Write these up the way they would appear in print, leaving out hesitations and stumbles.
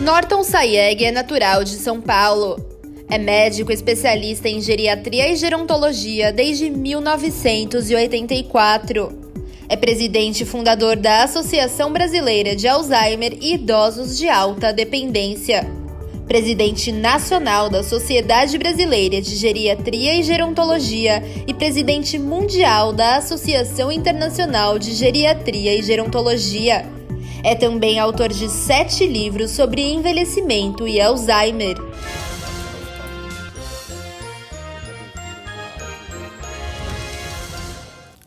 Norton Sayeg é natural de São Paulo. É médico especialista em geriatria e gerontologia desde 1984. É presidente e fundador da Associação Brasileira de Alzheimer e Idosos de Alta Dependência. Presidente nacional da Sociedade Brasileira de Geriatria e Gerontologia e presidente mundial da Associação Internacional de Geriatria e Gerontologia. É também autor de 7 livros sobre envelhecimento e Alzheimer.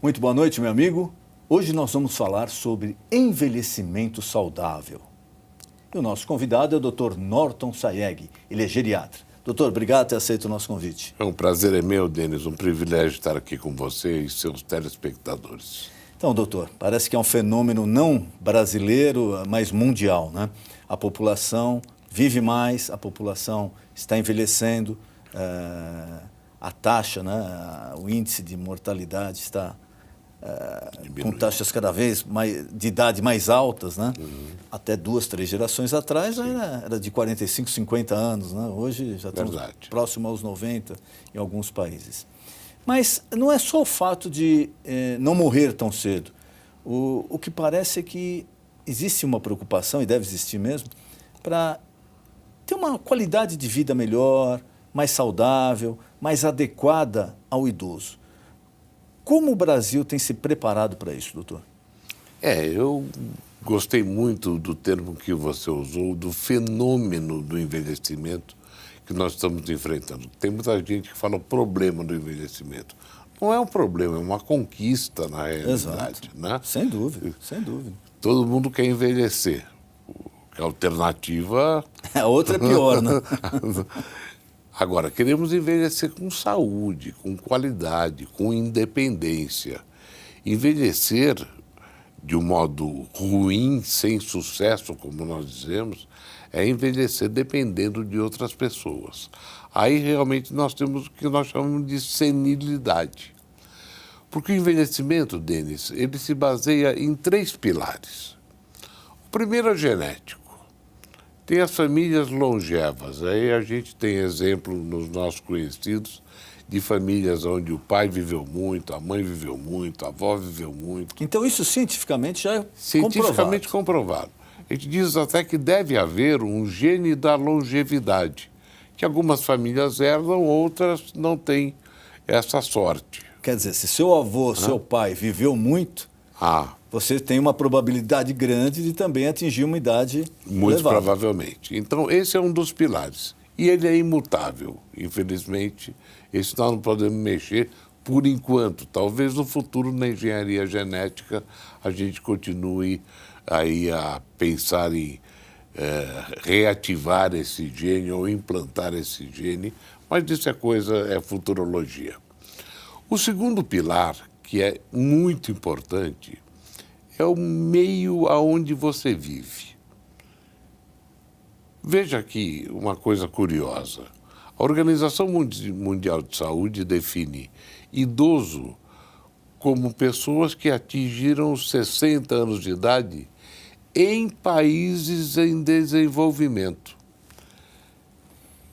Muito boa noite, meu amigo. Hoje nós vamos falar sobre envelhecimento saudável. E o nosso convidado é o Dr. Norton Sayeg. Ele é geriatra. Doutor, obrigado por ter aceito o nosso convite. É um prazer é meu, Denis. Um privilégio estar aqui com você e seus telespectadores. Então, doutor, parece que é um fenômeno não brasileiro, mas mundial, né? A população vive mais, a população está envelhecendo, a taxa, né, o índice de mortalidade está com taxas cada vez mais, de idade mais altas, né? Até 2, 3 gerações atrás era de 45, 50 anos, né? Hoje já estamos próximo aos 90 em alguns países. Mas não é só o fato de não morrer tão cedo. O que parece é que existe uma preocupação, e deve existir mesmo, para ter uma qualidade de vida melhor, mais saudável, mais adequada ao idoso. Como o Brasil tem se preparado para isso, doutor? Eu gostei muito do termo que você usou, do fenômeno do envelhecimento que nós estamos enfrentando. Tem muita gente que fala o problema do envelhecimento. Não é um problema, é uma conquista na realidade. Exato. Né? Sem dúvida, sem dúvida. Todo mundo quer envelhecer. A alternativa... A outra é pior, né? Agora, queremos envelhecer com saúde, com qualidade, com independência. Envelhecer de um modo ruim, sem sucesso, como nós dizemos, é envelhecer dependendo de outras pessoas. Aí realmente nós temos o que nós chamamos de senilidade. Porque o envelhecimento, Denis, ele se baseia em 3 pilares. O primeiro é genético. Tem as famílias longevas. Aí a gente tem exemplo nos nossos conhecidos de famílias onde o pai viveu muito, a mãe viveu muito, a avó viveu muito. Então isso cientificamente já é cientificamente comprovado. A gente diz até que deve haver um gene da longevidade, que algumas famílias herdam, outras não têm essa sorte. Quer dizer, se seu avô, seu pai viveu muito, você tem uma probabilidade grande de também atingir uma idade muito elevada. Provavelmente. Então, esse é um dos pilares. E ele é imutável. Infelizmente, esse nós não podemos mexer por enquanto. Talvez no futuro, na engenharia genética, a gente continue aí a pensar em reativar esse gene ou implantar esse gene, mas isso é futurologia. O segundo pilar, que é muito importante, é o meio aonde você vive. Veja aqui uma coisa curiosa. A Organização Mundial de Saúde define idoso como pessoas que atingiram os 60 anos de idade em países em desenvolvimento.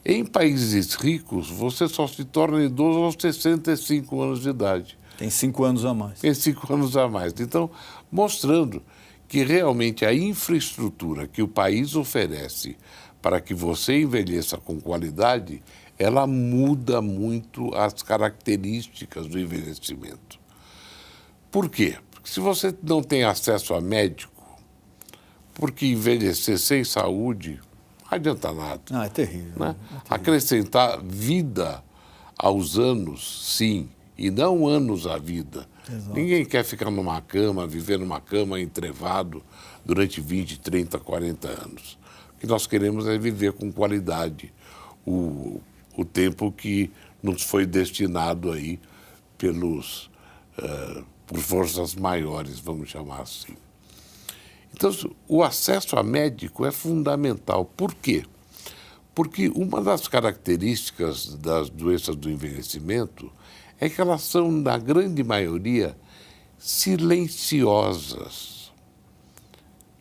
Em países ricos, você só se torna idoso aos 65 anos de idade. Tem 5 anos a mais. Tem 5 anos a mais. Então, mostrando que realmente a infraestrutura que o país oferece para que você envelheça com qualidade, ela muda muito as características do envelhecimento. Por quê? Porque se você não tem acesso a médico, porque envelhecer sem saúde não adianta nada. É terrível. Né? Acrescentar vida aos anos, sim, e não anos à vida. Exato. Ninguém quer ficar numa cama, viver numa cama entrevado durante 20, 30, 40 anos. O que nós queremos é viver com qualidade o tempo que nos foi destinado aí por forças maiores, vamos chamar assim. Então, o acesso a médico é fundamental. Por quê? Porque uma das características das doenças do envelhecimento é que elas são, na grande maioria, silenciosas,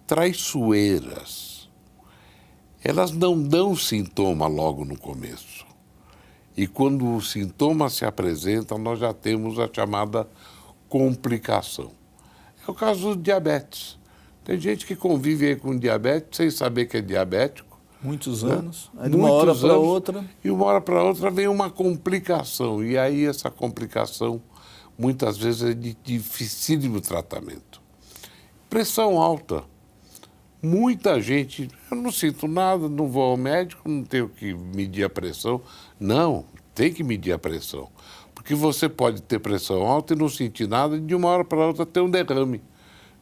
traiçoeiras. elas não dão sintoma logo no começo. E quando o sintoma se apresenta, nós já temos a chamada complicação. É o caso do diabetes. Tem gente que convive aí com diabetes sem saber que é diabético. Muitos né? anos, aí de uma hora para outra... E uma hora para outra vem uma complicação. E aí essa complicação, muitas vezes, é de dificílimo tratamento. Pressão alta. Muita gente, eu não sinto nada, não vou ao médico, não tenho que medir a pressão. Não, tem que medir a pressão. Porque você pode ter pressão alta e não sentir nada, e de uma hora para outra ter um derrame,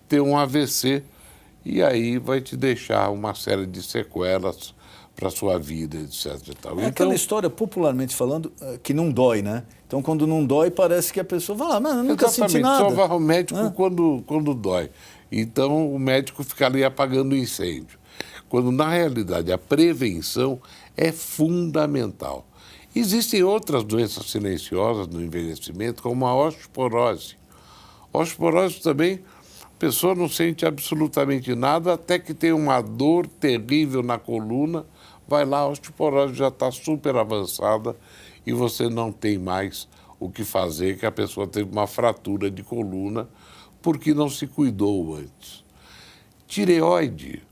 ter um AVC, e aí vai te deixar uma série de sequelas para a sua vida, etc. E tal. É aquela história, popularmente falando, que não dói, né? Então, quando não dói, parece que a pessoa vai lá, mas eu nunca senti nada. Só vai ao médico quando dói. Então, o médico fica ali apagando o incêndio. Quando, na realidade, a prevenção é fundamental. Existem outras doenças silenciosas no envelhecimento, como a osteoporose. Osteoporose também, a pessoa não sente absolutamente nada até que tem uma dor terrível na coluna, vai lá, a osteoporose já está super avançada e você não tem mais o que fazer, que a pessoa teve uma fratura de coluna porque não se cuidou antes. Tireoide,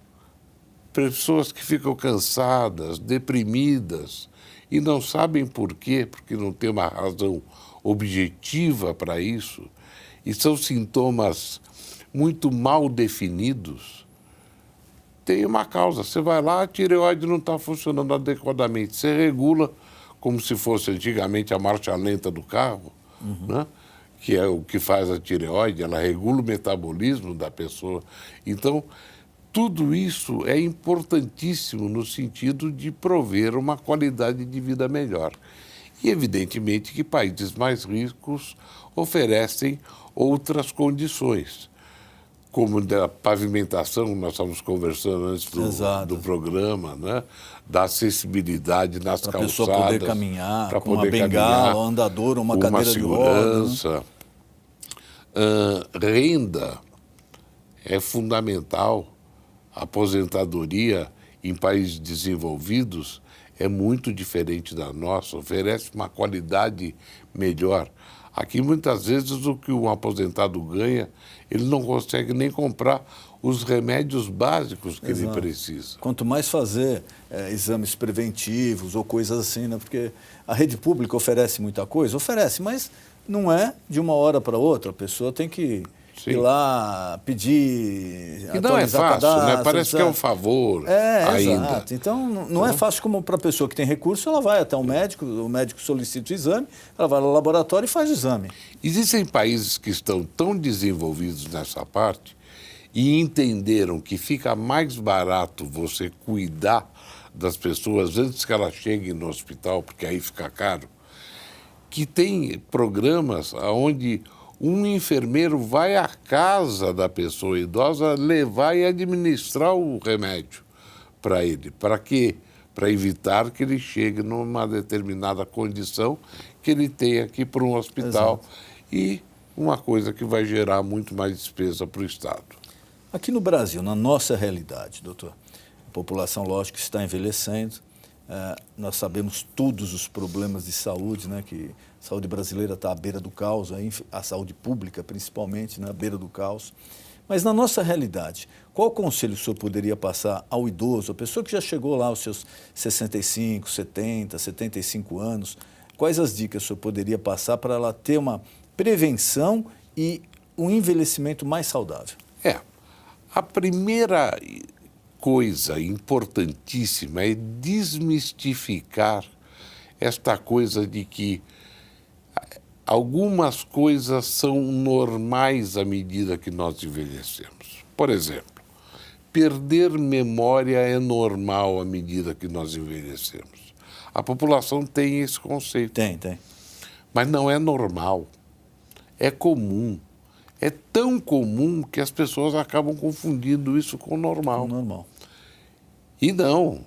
pessoas que ficam cansadas, deprimidas e não sabem por quê, porque não tem uma razão objetiva para isso, e são sintomas muito mal definidos. Tem uma causa, você vai lá, a tireoide não está funcionando adequadamente, você regula como se fosse antigamente a marcha lenta do carro, né? Que é o que faz a tireoide, ela regula o metabolismo da pessoa. Então, tudo isso é importantíssimo no sentido de prover uma qualidade de vida melhor. E, evidentemente, que países mais ricos oferecem outras condições, como da pavimentação, nós estávamos conversando antes do programa, né? Da acessibilidade nas calçadas. Para a pessoa poder caminhar, com uma bengala, um andador, uma cadeira de rodas. Né? Renda é fundamental. A aposentadoria em países desenvolvidos é muito diferente da nossa, oferece uma qualidade melhor. Aqui, muitas vezes, o que um aposentado ganha, ele não consegue nem comprar os remédios básicos que ele precisa. Quanto mais fazer exames preventivos ou coisas assim, né? Porque a rede pública oferece muita coisa, oferece, mas não é de uma hora para outra. A pessoa tem que ir lá, pedir, e não é fácil, né? Parece que é um favor ainda. Exato. Então, não é fácil como para a pessoa que tem recurso, ela vai até o médico solicita o exame, ela vai no laboratório e faz o exame. Existem países que estão tão desenvolvidos nessa parte e entenderam que fica mais barato você cuidar das pessoas antes que elas cheguem no hospital, porque aí fica caro, que tem programas onde um enfermeiro vai à casa da pessoa idosa levar e administrar o remédio para ele. Para quê? Para evitar que ele chegue numa determinada condição que ele tenha que ir para um hospital. Exato. E uma coisa que vai gerar muito mais despesa para o Estado. Aqui no Brasil, na nossa realidade, doutor, a população, lógico, está envelhecendo. Nós sabemos todos os problemas de saúde, né, que a saúde brasileira está à beira do caos, a saúde pública principalmente, né, à beira do caos. Mas na nossa realidade, qual conselho o senhor poderia passar ao idoso, a pessoa que já chegou lá aos seus 65, 70, 75 anos, quais as dicas o senhor poderia passar para ela ter uma prevenção e um envelhecimento mais saudável? A primeira coisa importantíssima é desmistificar esta coisa de que algumas coisas são normais à medida que nós envelhecemos. Por exemplo, perder memória é normal à medida que nós envelhecemos. A população tem esse conceito. Tem. Mas não é normal. É comum. É tão comum que as pessoas acabam confundindo isso com o normal. E não.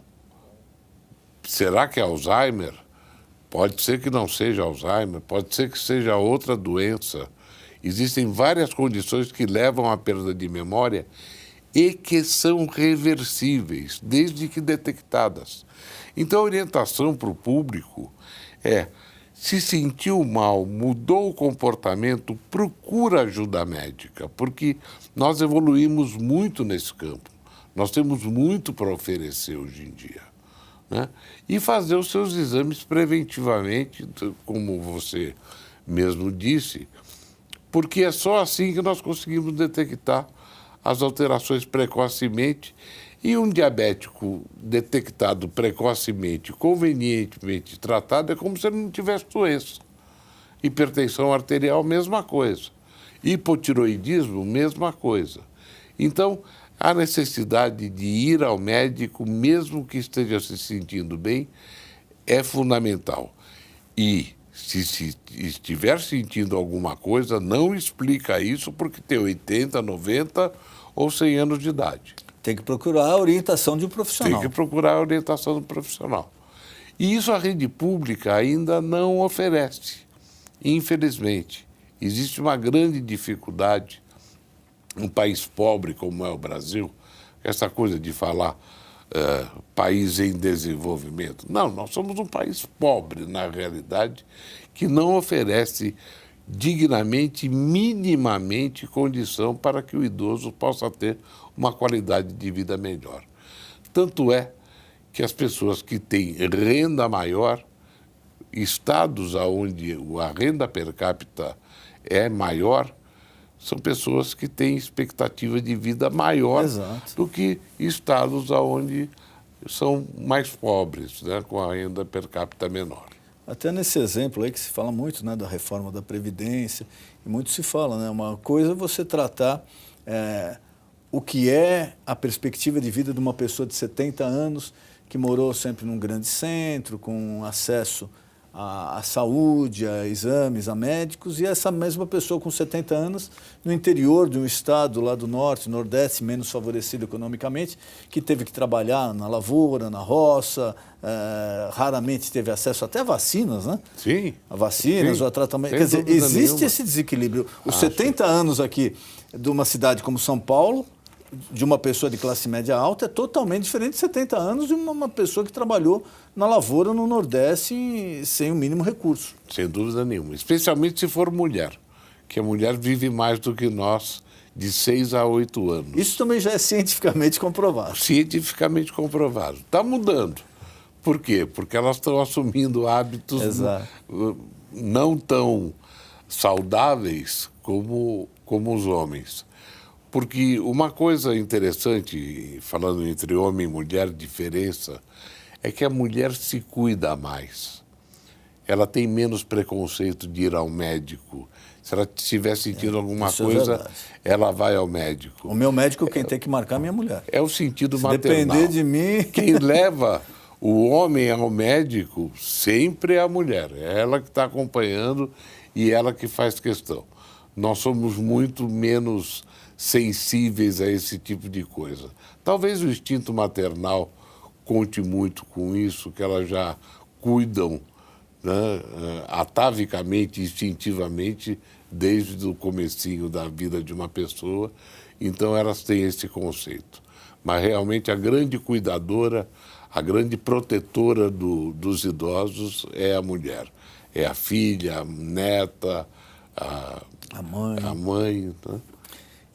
Será que é Alzheimer? Pode ser que não seja Alzheimer, pode ser que seja outra doença. Existem várias condições que levam à perda de memória e que são reversíveis, desde que detectadas. Então, a orientação para o público é: se sentiu mal, mudou o comportamento, procura ajuda médica, porque nós evoluímos muito nesse campo. Nós temos muito para oferecer hoje em dia, né? E fazer os seus exames preventivamente, como você mesmo disse, porque é só assim que nós conseguimos detectar as alterações precocemente. E um diabético detectado precocemente, convenientemente tratado, é como se ele não tivesse doença. Hipertensão arterial, mesma coisa. Hipotiroidismo, mesma coisa. Então, a necessidade de ir ao médico, mesmo que esteja se sentindo bem, é fundamental. E se estiver sentindo alguma coisa, não explica isso porque tem 80, 90 ou 100 anos de idade. Tem que procurar a orientação de um profissional. Tem que procurar a orientação do profissional. E isso a rede pública ainda não oferece, infelizmente. Existe uma grande dificuldade, um país pobre como é o Brasil, essa coisa de falar país em desenvolvimento. Não, nós somos um país pobre, na realidade, que não oferece dignamente, minimamente, condição para que o idoso possa ter uma qualidade de vida melhor. Tanto é que as pessoas que têm renda maior, estados onde a renda per capita é maior, são pessoas que têm expectativa de vida maior Exato. do que estados onde são mais pobres, né, com a renda per capita menor. Até nesse exemplo aí que se fala muito, né, da reforma da Previdência, e muito se fala, né, uma coisa é você tratar o que é a perspectiva de vida de uma pessoa de 70 anos que morou sempre num grande centro, com acesso à saúde, a exames, a médicos, e essa mesma pessoa com 70 anos no interior de um estado lá do norte, nordeste, menos favorecido economicamente, que teve que trabalhar na lavoura, na roça, raramente teve acesso até a vacinas, né? Sim. A vacinas, Sim. ou a tratamento. Sem Quer dizer, dúvida existe nenhuma. esse desequilíbrio. Os 70 anos aqui de uma cidade como São Paulo, de uma pessoa de classe média alta, é totalmente diferente de 70 anos de uma pessoa que trabalhou na lavoura no Nordeste sem o mínimo recurso. Sem dúvida nenhuma. Especialmente se for mulher, que a mulher vive mais do que nós, de 6 a 8 anos. Isso também já é cientificamente comprovado. Cientificamente comprovado. Está mudando. Por quê? Porque elas estão assumindo hábitos não tão saudáveis como os homens. Porque uma coisa interessante, falando entre homem e mulher, diferença, é que a mulher se cuida mais. Ela tem menos preconceito de ir ao médico. Se ela estiver sentindo alguma coisa, ela vai ao médico. O meu médico, quem tem que marcar é minha mulher. É o sentido Se maternal. depender de mim... Quem leva o homem ao médico sempre é a mulher. É ela que está acompanhando e ela que faz questão. Nós somos muito menos sensíveis a esse tipo de coisa. Talvez o instinto maternal conte muito com isso, que elas já cuidam, né, atavicamente, instintivamente, desde o comecinho da vida de uma pessoa. Então, elas têm esse conceito. Mas, realmente, a grande cuidadora, a grande protetora dos idosos é a mulher. É a filha, a neta, a mãe, né?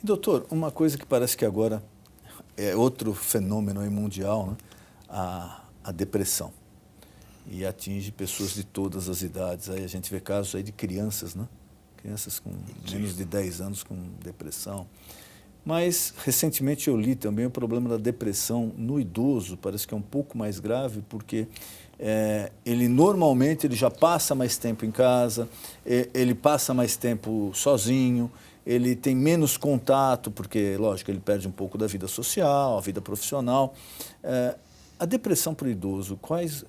Doutor, uma coisa que parece que agora é outro fenômeno aí mundial, né? A depressão. E atinge pessoas de todas as idades. Aí a gente vê casos aí de crianças, né? Crianças com menos de 10 anos com depressão. Mas, recentemente, eu li também o problema da depressão no idoso. Parece que é um pouco mais grave, porque ele normalmente já passa mais tempo em casa, ele passa mais tempo sozinho, ele tem menos contato, porque, lógico, ele perde um pouco da vida social, a vida profissional. A depressão para o idoso, quais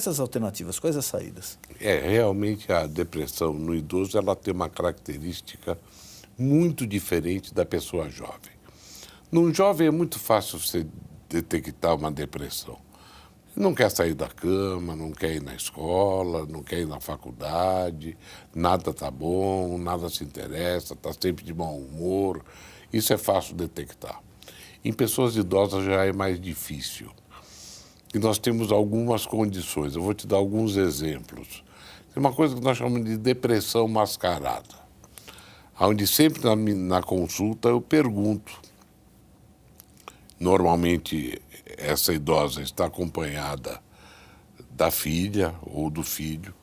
as alternativas, quais as saídas? Realmente a depressão no idoso, ela tem uma característica muito diferente da pessoa jovem. Num jovem é muito fácil você detectar uma depressão. Não quer sair da cama, não quer ir na escola, não quer ir na faculdade, nada está bom, nada se interessa, está sempre de mau humor. Isso é fácil detectar. Em pessoas idosas já é mais difícil. E nós temos algumas condições. Eu vou te dar alguns exemplos. Tem uma coisa que nós chamamos de depressão mascarada, onde sempre na consulta eu pergunto. Normalmente, essa idosa está acompanhada da filha ou do filho,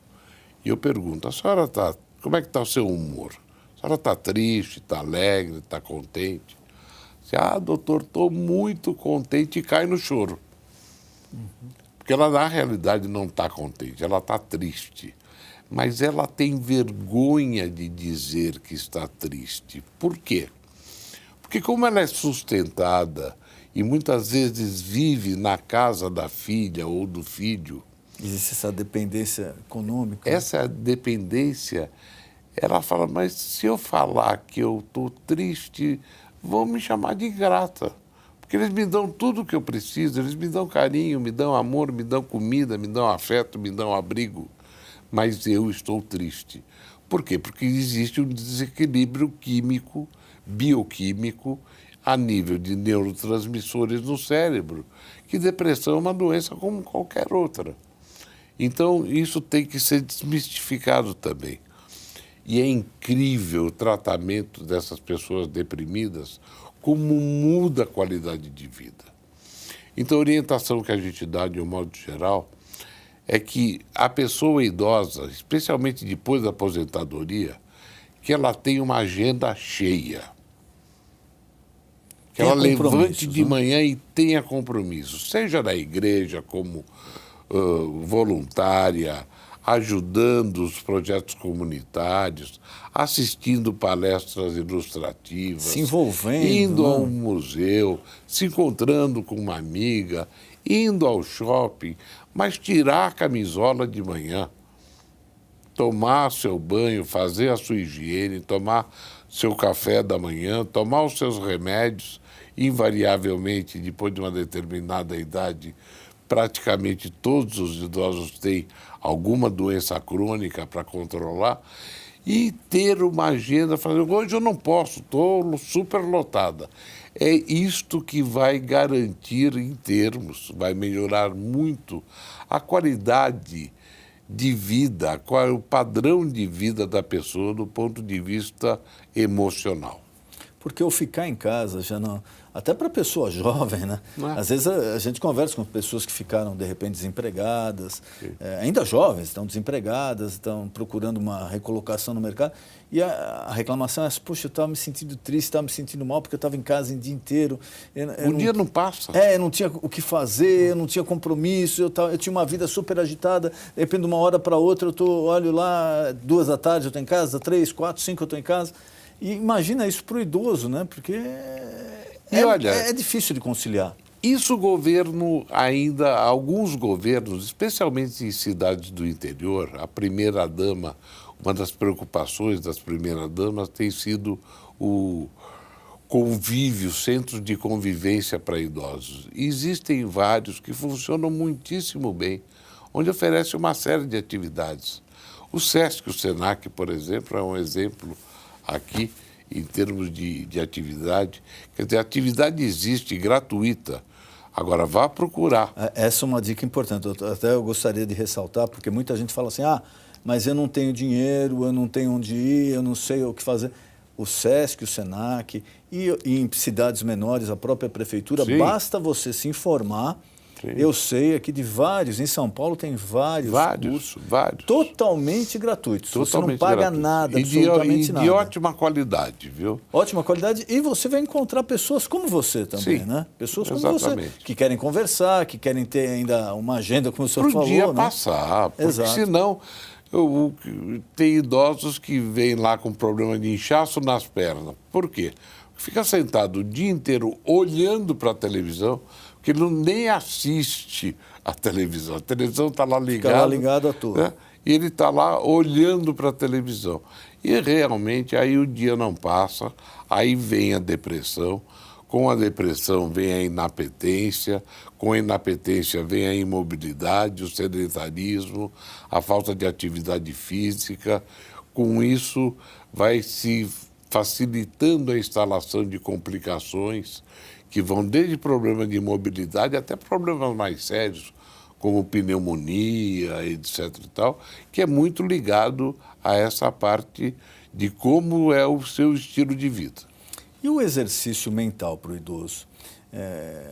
e eu pergunto, como é que está o seu humor? A senhora está triste, está alegre, está contente? Doutor, estou muito contente, e cai no choro. Porque ela, na realidade, não está contente, ela está triste. Mas ela tem vergonha de dizer que está triste. Por quê? Porque como ela é sustentada e muitas vezes vive na casa da filha ou do filho... Existe essa dependência econômica. Essa dependência, ela fala, mas se eu falar que eu estou triste, vão me chamar de ingrata. Porque eles me dão tudo o que eu preciso, eles me dão carinho, me dão amor, me dão comida, me dão afeto, me dão abrigo. Mas eu estou triste. Por quê? Porque existe um desequilíbrio químico, bioquímico, a nível de neurotransmissores no cérebro, que depressão é uma doença como qualquer outra. Então, isso tem que ser desmistificado também. E é incrível o tratamento dessas pessoas deprimidas, como muda a qualidade de vida. Então, a orientação que a gente dá, de um modo geral, é que a pessoa idosa, especialmente depois da aposentadoria, que ela tenha uma agenda cheia. Que ela levante de manhã e tenha compromisso, seja na igreja como voluntária, ajudando os projetos comunitários, assistindo palestras ilustrativas, se envolvendo, indo a um museu, se encontrando com uma amiga, indo ao shopping, mas tirar a camisola de manhã, tomar seu banho, fazer a sua higiene, tomar seu café da manhã, tomar os seus remédios, invariavelmente, depois de uma determinada idade, praticamente todos os idosos têm alguma doença crônica para controlar, e ter uma agenda, falando, hoje eu não posso, estou super lotada. É isto que vai garantir em termos, vai melhorar muito a qualidade de vida, qual é o padrão de vida da pessoa do ponto de vista emocional. Porque o ficar em casa já não... Até para pessoa jovem, né? Às vezes a gente conversa com pessoas que ficaram, de repente, desempregadas, ainda jovens, estão desempregadas, estão procurando uma recolocação no mercado, e a reclamação é, puxa, eu estava me sentindo triste, estava me sentindo mal, porque eu estava em casa o dia inteiro. O dia não passa. Eu não tinha o que fazer, eu não tinha compromisso, eu tinha uma vida super agitada, de repente, de uma hora para outra, olho lá, 2 da tarde eu estou em casa, 3, 4, 5 eu estou em casa. E imagina isso para o idoso, né? Porque é difícil de conciliar. Isso o governo ainda, alguns governos, especialmente em cidades do interior, a primeira-dama, uma das preocupações das primeiras-damas tem sido o convívio, centros de convivência para idosos. E existem vários que funcionam muitíssimo bem, onde oferecem uma série de atividades. O SESC, o SENAC, por exemplo, é um exemplo aqui, em termos de atividade. Quer dizer, a atividade existe, gratuita. Agora, vá procurar. Essa é uma dica importante. Eu gostaria de ressaltar, porque muita gente fala assim, mas eu não tenho dinheiro, eu não tenho onde ir, eu não sei o que fazer. O SESC, o SENAC, e em cidades menores, a própria prefeitura, Sim. Basta você se informar. Sim. Eu sei aqui de vários, em São Paulo tem vários cursos totalmente gratuitos. Você não paga nada, absolutamente nada. E de ótima qualidade, viu? Ótima qualidade, e você vai encontrar pessoas como você também, Sim, né? Pessoas como exatamente. você, que querem conversar, que querem ter ainda uma agenda, como o senhor falou. Pro dia né? passar, porque Exato. Senão... Tem idosos que vêm lá com problema de inchaço nas pernas. Por quê? Fica sentado o dia inteiro olhando para a televisão, porque ele nem assiste a televisão. A televisão está lá ligada. Fica lá ligado a tudo. Né? E ele está lá olhando para a televisão. E realmente aí o dia não passa, aí vem a depressão. Com a depressão vem a inapetência, com a inapetência vem a imobilidade, o sedentarismo, a falta de atividade física. Com isso vai se facilitando a instalação de complicações que vão desde problemas de mobilidade até problemas mais sérios, como pneumonia, etc. e tal, que é muito ligado a essa parte de como é o seu estilo de vida. E o exercício mental para o idoso?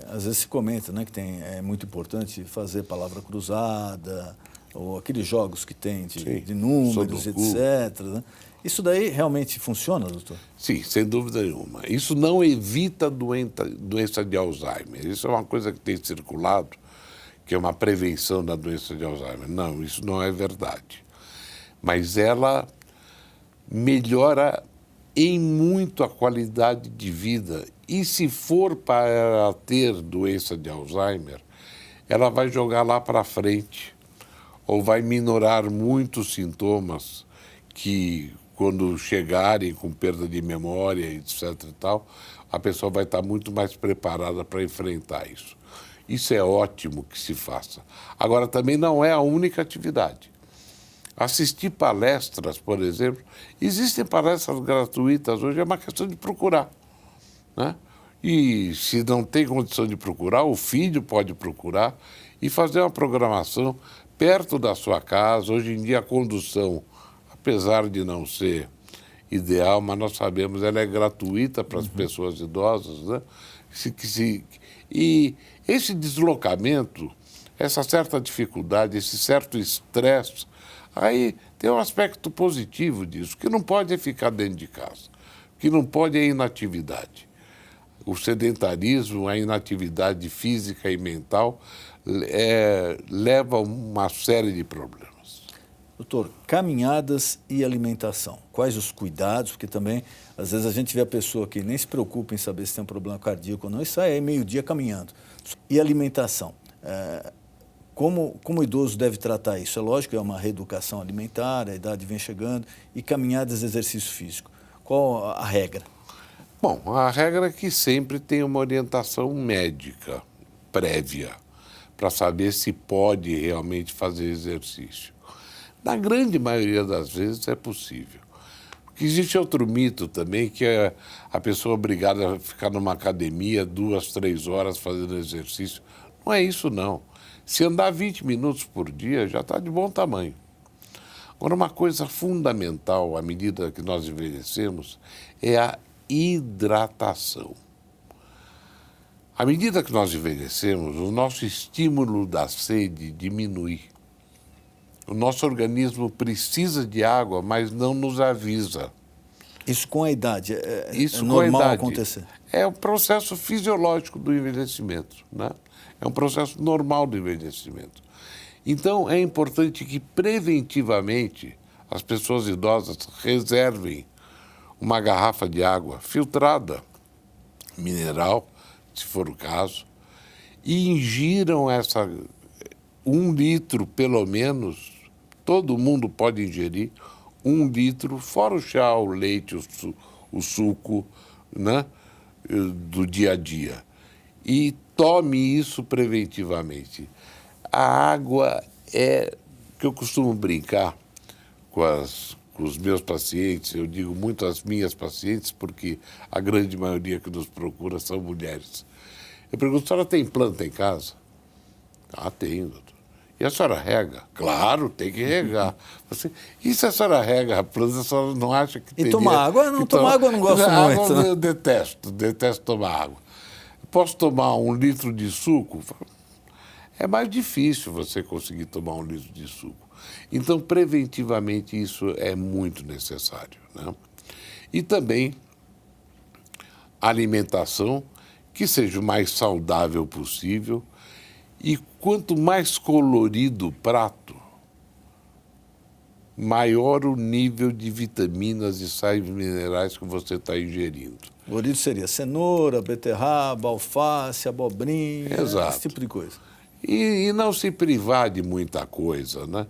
Às vezes se comenta, né, que é muito importante fazer palavra cruzada, ou aqueles jogos que tem de números, etc. Né? Isso daí realmente funciona, doutor? Sim, sem dúvida nenhuma. Isso não evita doença de Alzheimer. Isso é uma coisa que tem circulado, que é uma prevenção da doença de Alzheimer. Não, isso não é verdade. Mas ela melhora em muito a qualidade de vida. E se for para ela ter doença de Alzheimer, ela vai jogar lá para frente ou vai minorar muitos sintomas que, quando chegarem com perda de memória, etc. e tal, a pessoa vai estar muito mais preparada para enfrentar isso. Isso é ótimo que se faça. Agora, também não é a única atividade. Assistir palestras, por exemplo, existem palestras gratuitas hoje, é uma questão de procurar, né? E se não tem condição de procurar, o filho pode procurar e fazer uma programação perto da sua casa. Hoje em dia a condução, apesar de não ser ideal, mas nós sabemos, ela é gratuita para as pessoas idosas, né? E esse deslocamento, essa certa dificuldade, esse certo estresse, aí tem um aspecto positivo disso, que não pode é ficar dentro de casa, que não pode é inatividade. O sedentarismo, a inatividade física e mental leva a uma série de problemas. Doutor, caminhadas e alimentação. Quais os cuidados? Porque também, às vezes, a gente vê a pessoa que nem se preocupa em saber se tem um problema cardíaco ou não e sai aí meio-dia caminhando. E alimentação? Como o idoso deve tratar isso? É lógico que é uma reeducação alimentar, a idade vem chegando, e caminhadas e exercício físico. Qual a regra? Bom, a regra é que sempre tem uma orientação médica prévia para saber se pode realmente fazer exercício. Na grande maioria das vezes é possível. Porque existe outro mito também, que é a pessoa obrigada a ficar numa academia 2, 3 horas fazendo exercício. Não é isso, não. Se andar 20 minutos por dia, já está de bom tamanho. Agora, uma coisa fundamental, à medida que nós envelhecemos, é a hidratação. À medida que nós envelhecemos, o nosso estímulo da sede diminui. O nosso organismo precisa de água, mas não nos avisa. Isso com a idade? Isso é normal com a idade. acontecer? É um processo fisiológico do envelhecimento, né? É um processo normal do envelhecimento. Então, é importante que, preventivamente, as pessoas idosas reservem uma garrafa de água filtrada, mineral, se for o caso, e ingiram 1 litro, pelo menos, todo mundo pode ingerir 1 litro, fora o chá, o leite, o suco, né, do dia a dia. E tome isso preventivamente. A água é que eu costumo brincar com os meus pacientes, eu digo muito as minhas pacientes, porque a grande maioria que nos procura são mulheres. Eu pergunto, a senhora tem planta em casa? Ah, tenho, doutor. E a senhora rega? Claro, tem que regar. E se a senhora rega a planta, a senhora não acha que teria... E tomar água? Não, tomar água eu não gosto muito. Água eu detesto tomar água. Posso tomar 1 litro de suco? É mais difícil você conseguir tomar 1 litro de suco. Então, preventivamente, isso é muito necessário, né? E também alimentação que seja o mais saudável possível. E quanto mais colorido o prato, maior o nível de vitaminas e sais minerais que você está ingerindo. Colorido seria cenoura, beterraba, alface, abobrinha, Exato. Esse tipo de coisa. E não se privar de muita coisa, né?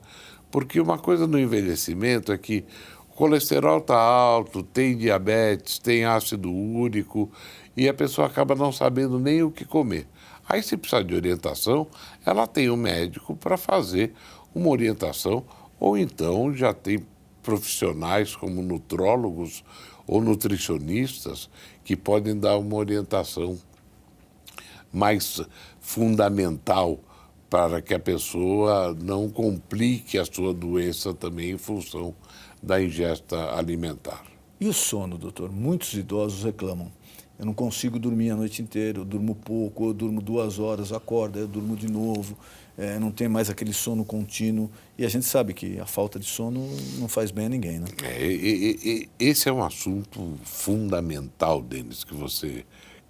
Porque uma coisa no envelhecimento é que o colesterol está alto, tem diabetes, tem ácido úrico e a pessoa acaba não sabendo nem o que comer. Aí, se precisar de orientação, ela tem um médico para fazer uma orientação, ou então já tem profissionais como nutrólogos ou nutricionistas que podem dar uma orientação mais fundamental para que a pessoa não complique a sua doença também em função da ingesta alimentar. E o sono, doutor? Muitos idosos reclamam. Eu não consigo dormir a noite inteira, eu durmo pouco, eu durmo 2 horas, acordo, eu durmo de novo, não tem mais aquele sono contínuo. E a gente sabe que a falta de sono não faz bem a ninguém, né? Esse é um assunto fundamental, Denis, que você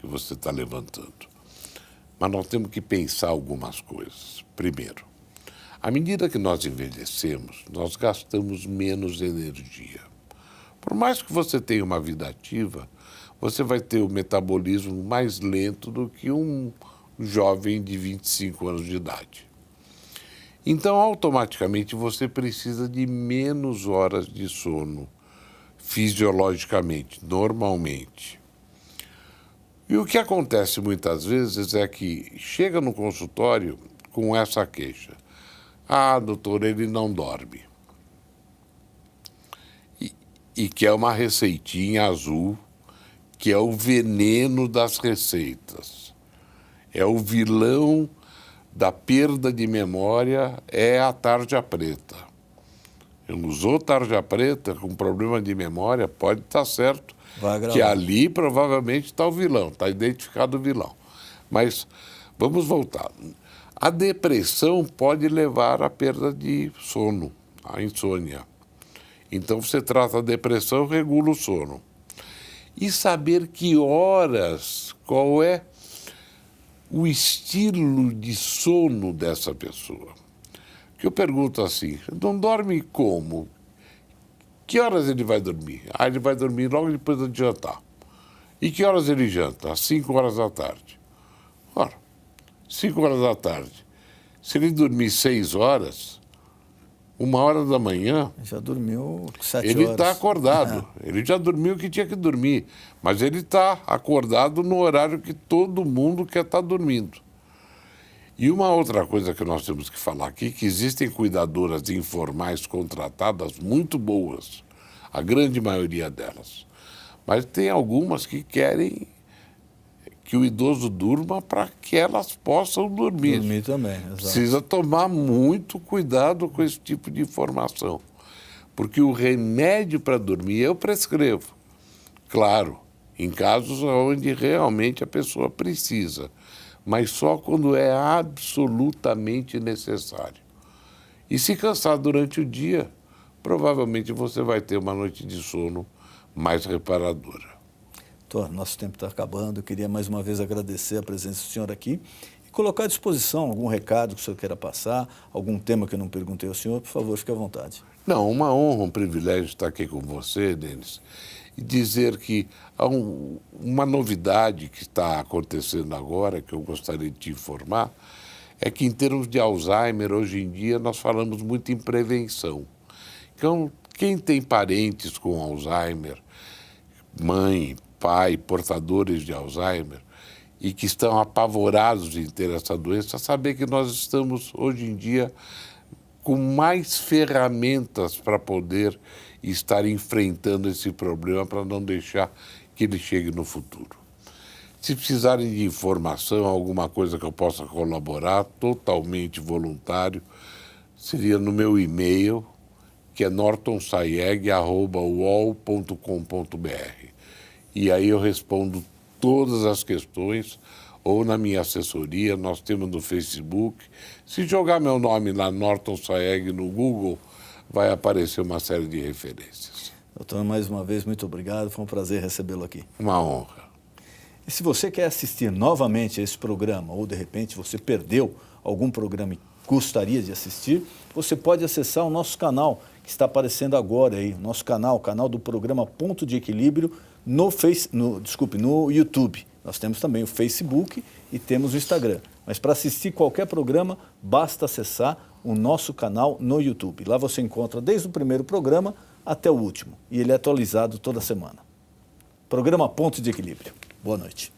está levantando. Mas nós temos que pensar algumas coisas. Primeiro, à medida que nós envelhecemos, nós gastamos menos energia. Por mais que você tenha uma vida ativa, você vai ter o metabolismo mais lento do que um jovem de 25 anos de idade. Então, automaticamente, você precisa de menos horas de sono, fisiologicamente, normalmente. E o que acontece muitas vezes é que chega no consultório com essa queixa. Ah, doutor, ele não dorme. E que é uma receitinha azul, que é o veneno das receitas. É o vilão da perda de memória, é a tarja preta. Usou tarja preta com problema de memória, pode estar certo que ali provavelmente está o vilão, está identificado o vilão. Mas vamos voltar. A depressão pode levar à perda de sono, à insônia. Então você trata a depressão, regula o sono. E saber que horas, qual é o estilo de sono dessa pessoa. Que eu pergunto assim, não dorme como? Que horas ele vai dormir? Ah, ele vai dormir logo depois de jantar. E que horas ele janta? Às 5 horas da tarde. Ora, 5 horas da tarde. Se ele dormir 6 horas, 1h da manhã... Já dormiu 7 horas. Ele está acordado. Ele já dormiu o que tinha que dormir. Mas ele está acordado no horário que todo mundo quer estar dormindo. E uma outra coisa que nós temos que falar aqui, que existem cuidadoras informais contratadas muito boas, a grande maioria delas. Mas tem algumas que querem que o idoso durma para que elas possam dormir. Dormir também, exato. Precisa tomar muito cuidado com esse tipo de informação. Porque o remédio para dormir eu prescrevo. Claro, em casos onde realmente a pessoa precisa, mas só quando é absolutamente necessário. E se cansar durante o dia, provavelmente você vai ter uma noite de sono mais reparadora. Doutor, nosso tempo está acabando. Eu queria mais uma vez agradecer a presença do senhor aqui e colocar à disposição algum recado que o senhor queira passar, algum tema que eu não perguntei ao senhor, por favor, fique à vontade. Não, uma honra, um privilégio estar aqui com você, Denis, e dizer que há uma novidade que está acontecendo agora, que eu gostaria de te informar, é que em termos de Alzheimer, hoje em dia, nós falamos muito em prevenção. Então, quem tem parentes com Alzheimer, mãe, pai, portadores de Alzheimer, e que estão apavorados em ter essa doença, saber que nós estamos, hoje em dia, com mais ferramentas para poder estar enfrentando esse problema para não deixar que ele chegue no futuro. Se precisarem de informação, alguma coisa que eu possa colaborar, totalmente voluntário, seria no meu e-mail, que é nortonsaieg@uol.com.br. E aí eu respondo todas as questões, ou na minha assessoria, nós temos no Facebook. Se jogar meu nome lá, Norton Saeg, no Google, vai aparecer uma série de referências. Doutor, mais uma vez, muito obrigado. Foi um prazer recebê-lo aqui. Uma honra. E se você quer assistir novamente a esse programa, ou de repente você perdeu algum programa e gostaria de assistir, você pode acessar o nosso canal, que está aparecendo agora aí, nosso canal, o canal do programa Ponto de Equilíbrio, no YouTube. Nós temos também o Facebook e temos o Instagram. Mas para assistir qualquer programa, basta acessar o nosso canal no YouTube. Lá você encontra desde o primeiro programa até o último. E ele é atualizado toda semana. Programa Ponto de Equilíbrio. Boa noite.